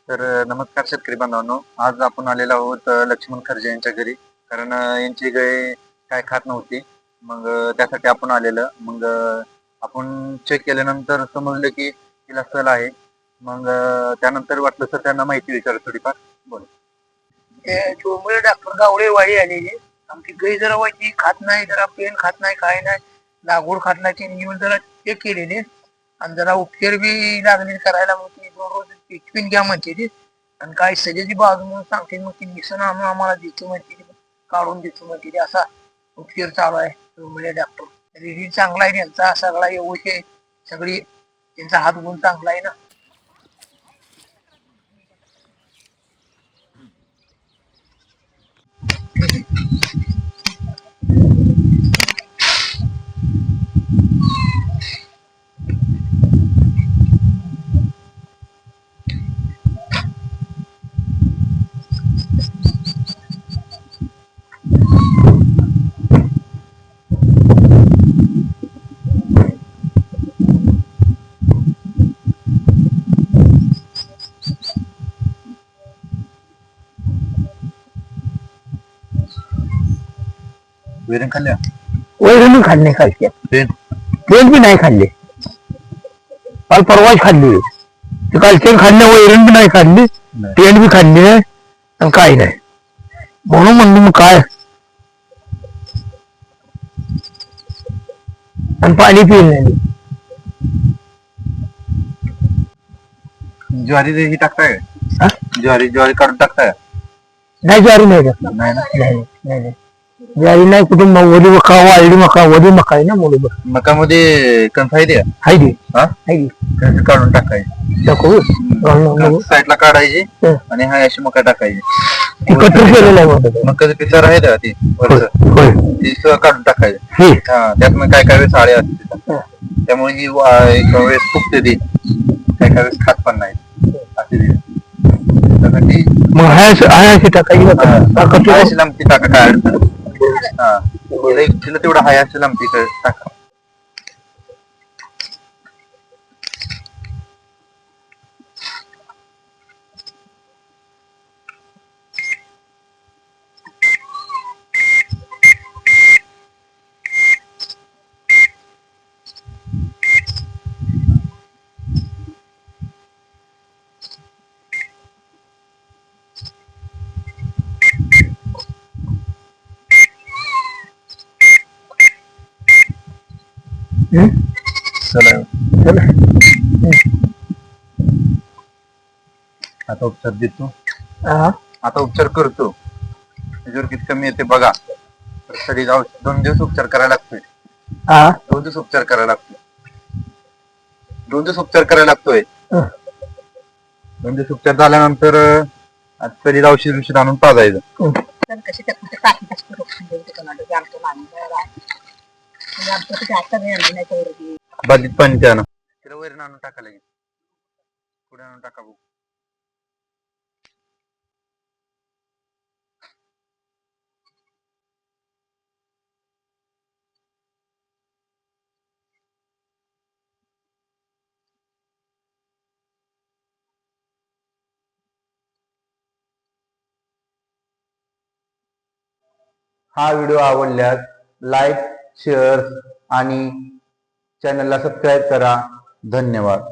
तर नमस्कार शेतकरी बांधवांनो. आज आपण आलेलो आहोत लक्ष्मण खर्जे यांच्या घरी. कारण यांची गाय काय खात नव्हती. मग त्यासाठी आपण आलेलं. मग आपण चेक केल्यानंतर समजलं की तिला सल आहे. मग त्यानंतर वाटलं तर त्यांना माहिती विचारू थोडीफार. बोला. चोंबळे डॉक्टर गावडे वाडी आलेले. आमची गाय जरा वाईची खात नाही, जरा पेन खात नाही, काय नाही, लागवड खात नाही. ते येऊन जरा चेक केलेले आणि जरा उपचार बी लागले करायला. मग ती रोज ट्रीटमेंट घ्या म्हणते ती. आणि काय सगळ्याची बाजू म्हणून सांगते. मग ती मिसन आणून आम्हाला देतो म्हणते, काढून देतो म्हणते ती. असा उपचार चालू आहे चोंबळे डॉक्टर. रिझल्ट चांगला आहे त्यांचा, सगळा व्यवस्थित आहे. सगळी त्यांचा हात गुण चांगला आहे ना. वैरण खाल्ल्या? वैरण खाल्ले खालच्या पेन पेन बी नाही खाल्ले. काल परवाच खाल्ली. ते कालचे खाल्ले, वैरण बी नाही खाल्ली, पेन बी खाल्ली नाही आणि काही नाही. म्हणून म्हणलं मग काय. आणि पाणी पिलं नाही. ज्वारी ही टाकताय हा? का? ज्वारी ज्वारी काढून टाकताय? नाही, ज्वारी नाही टाकली. नाही ना. नाही. ज्वारी नाही. कुठे वडी मका, वाळली मका, वडी मका आहे ना मुलं. मकामध्ये कणस आहे द्या. हाय दे, हा, हाय दे. कणस काढून टाकायचे. टाकू साईडला काढायची आणि हा अशी मका टाकायची. कटर केलेलं आहे मग. मकाचं पिसार आहे का ती वरचं, ती सगळं काढून टाकायचं. हा, त्यात मग काय काय वेळेस आळे असते, त्यामुळे ही एक वेळेस फुगते ती, काय काय वेळेस खात पण नाही अशी त्यासाठी. मग हाय टाकायची लांबती टाका, काय अडचण. हा, तिला तेवढं हाय अशी लांबती टाका. चला, आता उपचार देतो. आता उपचार करतो. त्याच्यावर किती कमी येते बघा. तरी 2 दिवस उपचार करायला लागतोय. 2 दिवस उपचार करायला लागतोय. 2 दिवस उपचार करायला लागतोय. 2 दिवस उपचार झाल्यानंतर तरी औषध आणून पाजायचं. बादलीत पाणी द्या ना. तिला वैरण आणून टाका लगेच. पुढे आणून टाका बघू. हा व्हिडिओ आवडल्यास लाईक, शेअर आणि चॅनलला सबस्क्राईब करा. धन्यवाद.